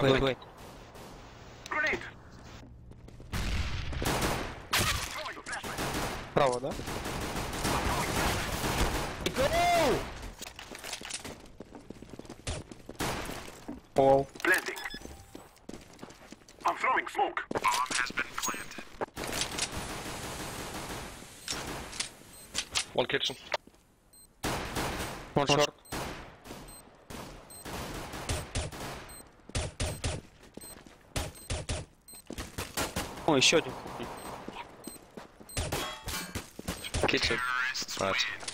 wait. Право, да? Go! Пол. Planting. I'm throwing smoke. Bomb has been planted. One kitchen. One short. О, еще один. Kitchen. Terrorists win.